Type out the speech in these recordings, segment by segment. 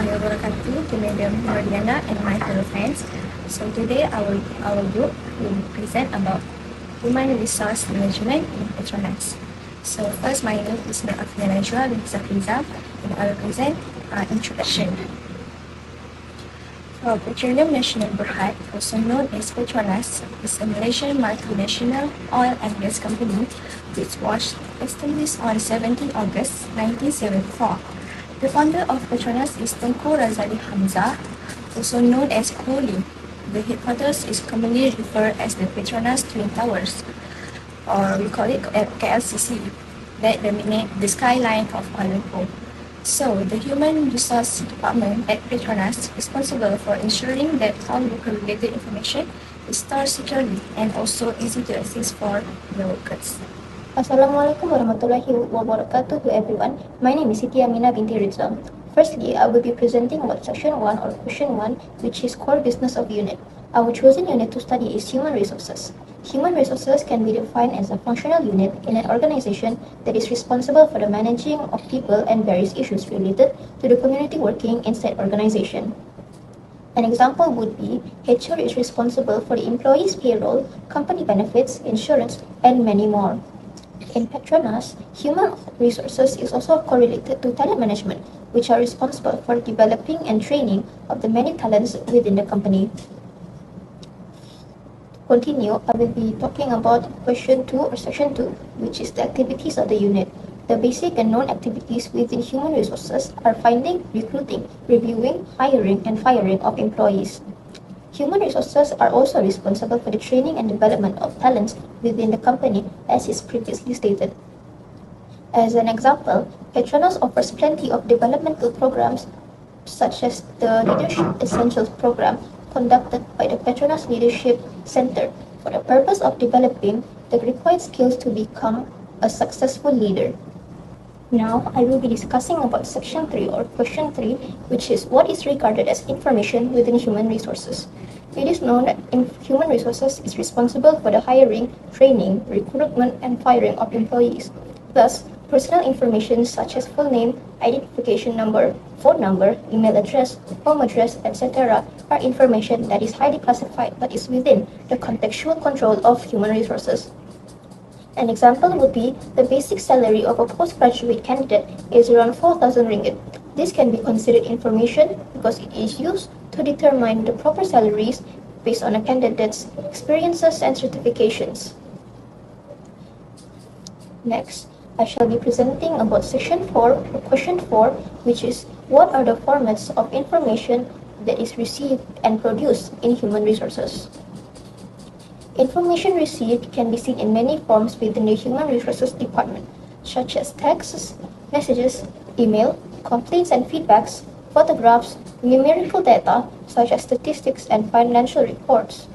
warahmatullahi wabarakatuh to Madam Nordiana and my fellow friends. So today our group will present about human resource management in PETRONAS. So first my name is Nur Afiana Najwa bin Zakriza and I will present introduction. Petroleum Nasional Berhad, also known as PETRONAS, is a Malaysian multinational oil and gas company which was established on 17 August 1974. The founder of PETRONAS is Tengku Razali Hamzah, also known as Kohli. The headquarters is commonly referred as the PETRONAS Twin Towers, or we call it KLCC, that dominate the skyline of Kuala Lumpur. So, the Human Resource Department at PETRONAS is responsible for ensuring that all worker-related information is stored securely and also easy to access for the workers. Assalamualaikum warahmatullahi wabarakatuh to everyone. My name is Siti Aminah binti Rizal. Firstly, I will be presenting about Section 1 or Question 1, which is Core Business of Unit. Our chosen unit to study is Human Resources. Human resources can be defined as a functional unit in an organization that is responsible for the managing of people and various issues related to the community working in said organization. An example would be HR is responsible for the employee's payroll, company benefits, insurance, and many more. In PETRONAS, human resources is also correlated to talent management, which are responsible for developing and training of the many talents within the company. To continue, I will be talking about Question 2 or Section 2, which is the activities of the unit. The basic and known activities within human resources are finding, recruiting, reviewing, hiring, and firing of employees. Human resources are also responsible for the training and development of talents within the company, as is previously stated. As an example, PETRONAS offers plenty of developmental programs, such as the Leadership Essentials program conducted by the PETRONAS Leadership Center for the purpose of developing the required skills to become a successful leader. Now, I will be discussing about Section 3 or Question 3, which is what is regarded as information within human resources. It is known that human resources is responsible for the hiring, training, recruitment, and firing of employees. Thus, personal information such as full name, identification number, phone number, email address, home address, etc. are information that is highly classified but is within the contextual control of human resources. An example would be the basic salary of a postgraduate candidate is around 4,000 ringgit. This can be considered information because it is used to determine the proper salaries based on a candidate's experiences and certifications. Next, I shall be presenting about Section 4 or Question 4, which is what are the formats of information that is received and produced in human resources. Information received can be seen in many forms within the Human Resources Department, such as texts, messages, email, complaints and feedbacks, photographs, numerical data, such as statistics and financial reports.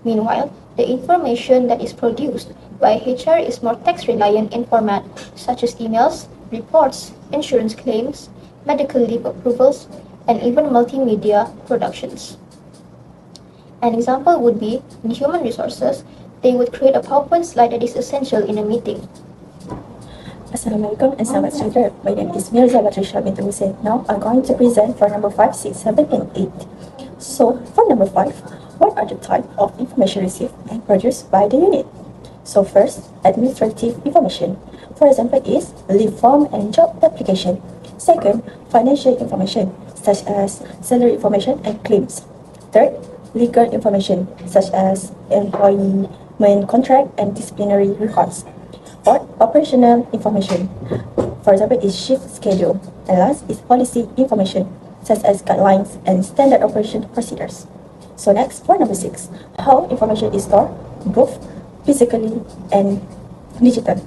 Meanwhile, the information that is produced by HR is more text-reliant in format, such as emails, reports, insurance claims, medical leave approvals, and even multimedia productions. An example would be, in human resources, they would create a PowerPoint slide that is essential in a meeting. Assalamualaikum and selamat sejahtera. My name is Mirza Batrisha binti Hussein. Now I'm going to present for number 5, 6, 7, and 8. So, for number 5, what are the type of information received and produced by the unit? So first, administrative information. For example, is leave form and job application. Second, financial information, such as salary information and claims. Third, legal information, such as employment contract and disciplinary records. Fourth, operational information. For example, is shift schedule. And last is policy information, such as guidelines and standard operation procedures. So next, for number 6, how information is stored, both physically and digital.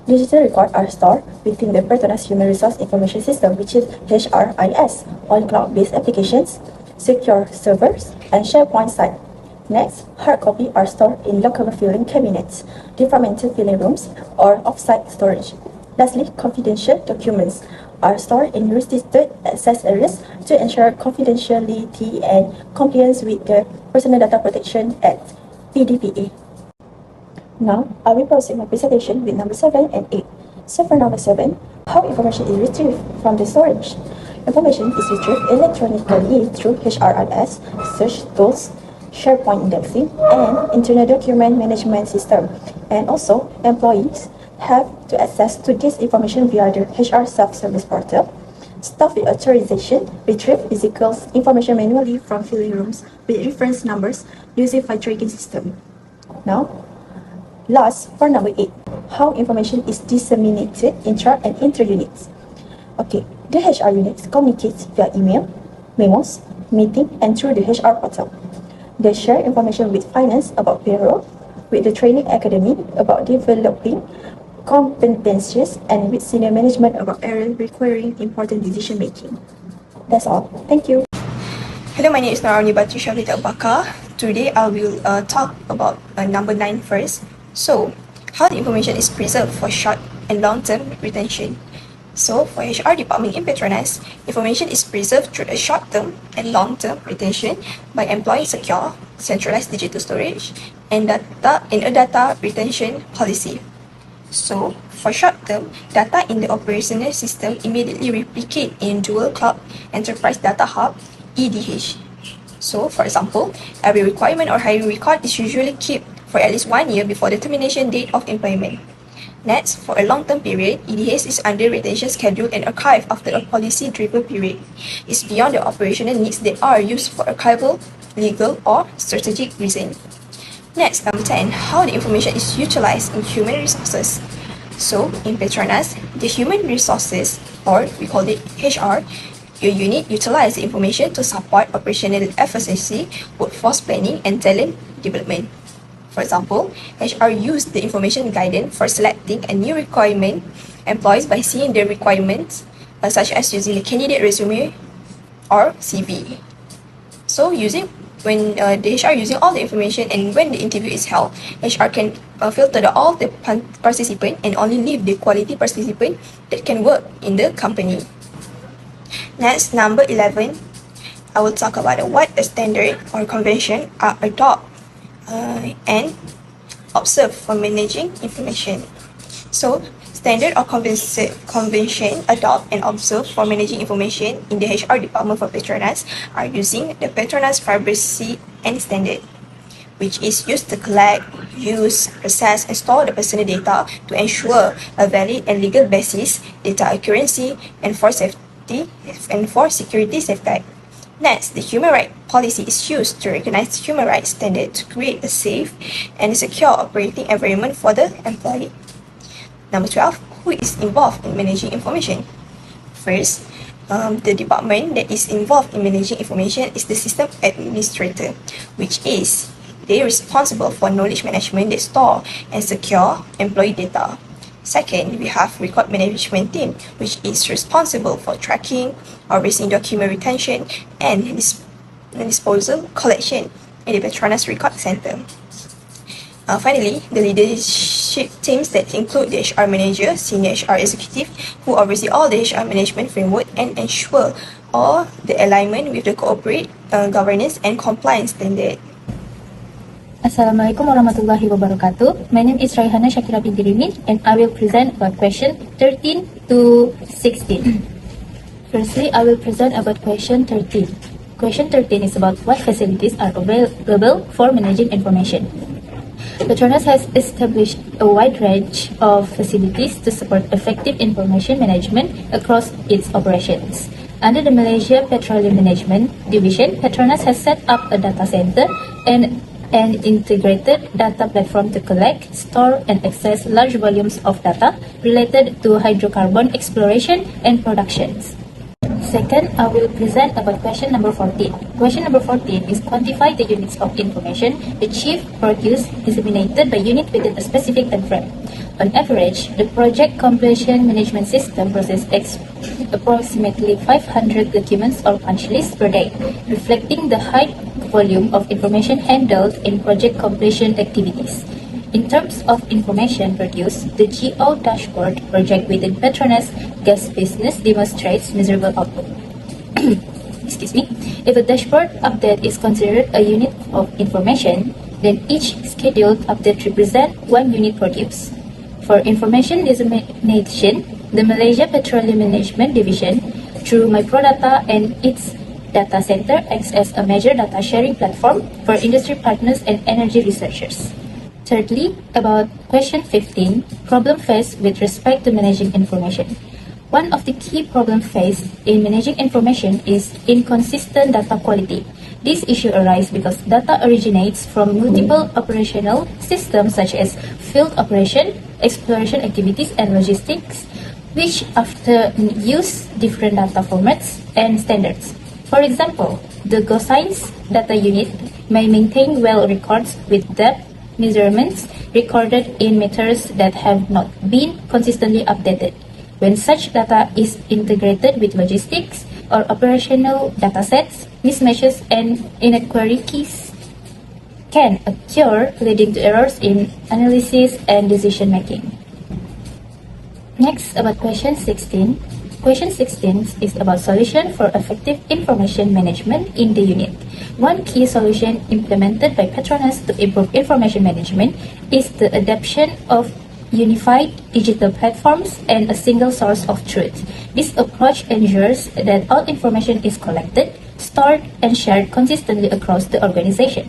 Digital records are stored within the PETRONAS Human Resource Information System, which is HRIS, on cloud-based applications, secure servers, and SharePoint site. Next, hard copy are stored in lockable filing cabinets, departmental filing rooms, or off-site storage. Lastly, confidential documents are stored in restricted access areas to ensure confidentiality and compliance with the Personal Data Protection Act, PDPA. Now, I will proceed my presentation with number 7 and 8. So for number 7, how information is retrieved from the storage. Information is retrieved electronically through HRIS, search tools, SharePoint indexing, and internal document management system. And also, employees have to access to this information via the HR self-service portal. Staff with authorization retrieve physical information manually from filling rooms with reference numbers using file tracking system. Now, last, for number 8, how information is disseminated intra and inter-units. Okay, the HR units communicates via email, memos, meeting, and through the HR portal. They share information with finance about payroll, with the training academy about developing competencies, and with senior management about areas requiring important decision making. That's all. Thank you. Hello, my name is Narani Batri Shavita Bakar. Today I will talk about number 9 first. So, how the information is preserved for short and long-term retention. So, for HR department in PETRONAS, information is preserved through the short-term and long-term retention by employing secure, centralized digital storage and a data retention policy. So, for short-term, data in the operational system immediately replicate in Dual Cloud Enterprise Data Hub, EDH. So, for example, every requirement or hiring record is usually kept for at least 1 year before the termination date of employment. Next, for a long-term period, EDH is under retention schedule and archive after a policy-driven period. It's beyond the operational needs that are used for archival, legal, or strategic reasons. Next, number 10, how the information is utilized in human resources. So, in PETRONAS, the human resources, or we call it HR, your unit utilizes the information to support operational efficiency, workforce planning, and talent development. For example, HR used the information guidance for selecting a new requirement employees by seeing the requirements, such as using the candidate resume or CV. So, when the HR using all the information and when the interview is held, HR can filter all the participants and only leave the quality participant that can work in the company. Next, number 11, I will talk about what a standard or convention are adopt and observe for managing information. So, standard or convention adopt and observe for managing information in the HR department for PETRONAS are using the PETRONAS Privacy and Standard, which is used to collect, use, process, and store the personal data to ensure a valid and legal basis, data accuracy, and for security safeguard. Next, the human rights policy is used to recognize human rights standards to create a safe and secure operating environment for the employee. Number 12, who is involved in managing information? First, the department that is involved in managing information is the system administrator, which is they responsible for knowledge management that store and secure employee data. Second, we have record management team, which is responsible for tracking, overseeing document retention, and disposal collection in the PETRONAS Record Center. Finally, the leadership teams that include the HR manager, senior HR executive, who oversee all the HR management framework and ensure all the alignment with the corporate governance and compliance standard. Assalamualaikum warahmatullahi wabarakatuh. My name is Raihana Shakira binti Rimin and I will present about question 13 to 16. Firstly, I will present about question 13. Question 13 is about what facilities are available for managing information. PETRONAS has established a wide range of facilities to support effective information management across its operations. Under the Malaysia Petroleum Management Division, PETRONAS has set up a data center and an integrated data platform to collect, store, and access large volumes of data related to hydrocarbon exploration and productions. Second, I will present about question number 14. Question number 14 is quantify the units of information achieved, produced, disseminated by unit within a specific time frame. On average, the project completion management system processes approximately 500 documents or punch lists per day, reflecting the high volume of information handled in project completion activities. In terms of information produced, the GO dashboard project within PETRONAS gas business demonstrates measurable output. Excuse me. If a dashboard update is considered a unit of information, then each scheduled update represents 1 unit produced. For information dissemination, the Malaysia Petroleum Management Division through MicroData, and its data center acts as a major data sharing platform for industry partners and energy researchers. Thirdly, about question 15, problem faced with respect to managing information. One of the key problems faced in managing information is inconsistent data quality. This issue arises because data originates from multiple operational systems such as field operation, exploration activities, and logistics, which often use different data formats and standards. For example, the Geoscience data unit may maintain well records with depth measurements recorded in meters that have not been consistently updated. When such data is integrated with logistics or operational datasets, mismatches and inequalities can occur, leading to errors in analysis and decision making. Next, about question 16. Question 16 is about solution for effective information management in the unit. One key solution implemented by PETRONAS to improve information management is the adoption of unified digital platforms and a single source of truth. This approach ensures that all information is collected, stored, and shared consistently across the organization.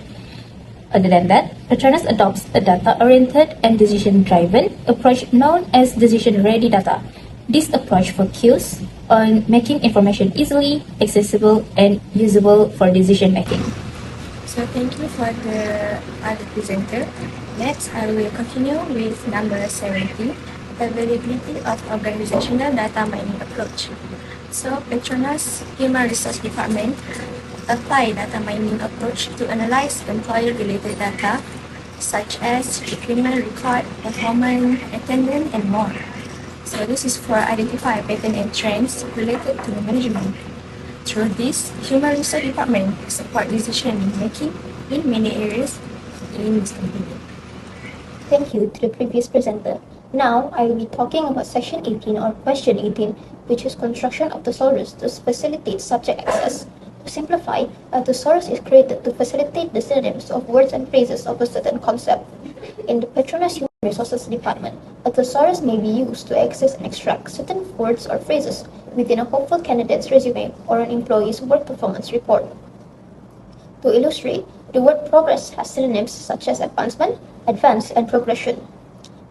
Other than that, PETRONAS adopts a data-oriented and decision-driven approach known as decision-ready data. This approach focuses on making information easily accessible and usable for decision making. So thank you for the other presenter. Next, I will continue with number 17, availability of organizational data mining approach. So PETRONAS Human Resource Department apply data mining approach to analyze employer-related data such as recruitment record, performance, attendance, and more. So this is for identify pattern and trends related to the management. Through this, Human Resource Department support decision making in many areas in this company. Thank you to the previous presenter. Now, I will be talking about section 18 or question 18, which is construction of thesaurus to facilitate subject access. To simplify, a thesaurus is created to facilitate the synonyms of words and phrases of a certain concept. In the PETRONAS Human Resources Department, a thesaurus may be used to access and extract certain words or phrases within a hopeful candidate's resume or an employee's work performance report. To illustrate, the word progress has synonyms such as advancement, advance, and progression.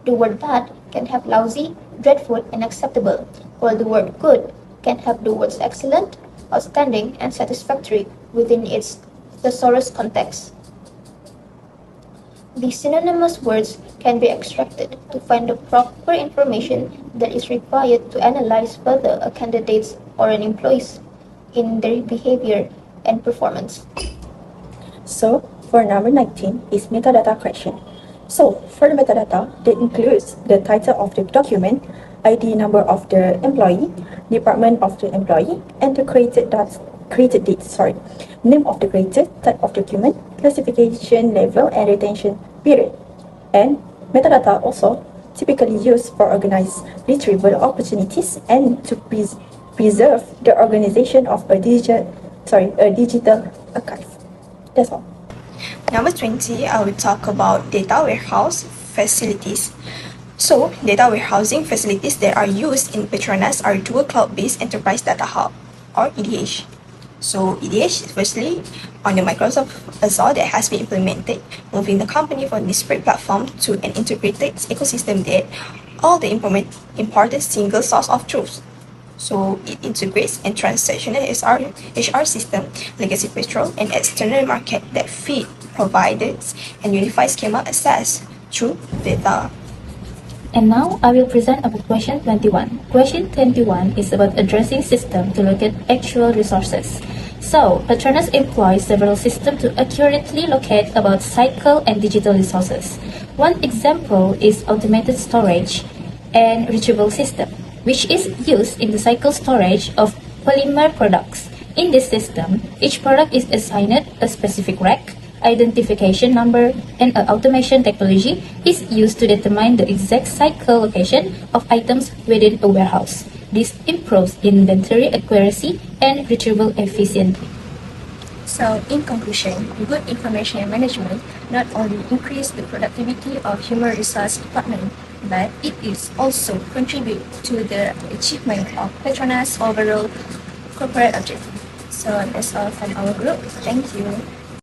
The word bad can have lousy, dreadful, and acceptable, while the word good can have the words excellent, outstanding, and satisfactory within its thesaurus context. These synonymous words can be extracted to find the proper information that is required to analyze further a candidate's or an employee's in their behavior and performance. So, for number 19 is metadata question. So, for the metadata, that includes the title of the document, ID number of the employee, department of the employee, and the created date, name of the creator, type of document, classification level, and retention period. And metadata also typically used for organized retrieval opportunities and to preserve the organization of a digital archive. That's all. Number 20, I will talk about data warehouse facilities. So, data warehousing facilities that are used in PETRONAS are dual cloud-based enterprise data hub, or EDH. So, EDH is firstly on the Microsoft Azure that has been implemented, moving the company from disparate platform to an integrated ecosystem that all the important single source of truth. So, it integrates and transactional HR system, legacy petrol, and external market that feed providers and unified schema access through data. And now I will present about question 21. Question 21 is about addressing system to locate actual resources. So, PETRONAS employs several systems to accurately locate about cycle and digital resources. One example is automated storage and retrieval system, which is used in the cycle storage of polymer products. In this system, each product is assigned a specific rack, identification number, and an automation technology is used to determine the exact cycle location of items within a warehouse. This improves inventory accuracy and retrieval efficiency. So, in conclusion, good information management not only increases the productivity of human resource department, but it is also contribute to the achievement of PETRONAS overall corporate objective. So that's all from our group. Thank you.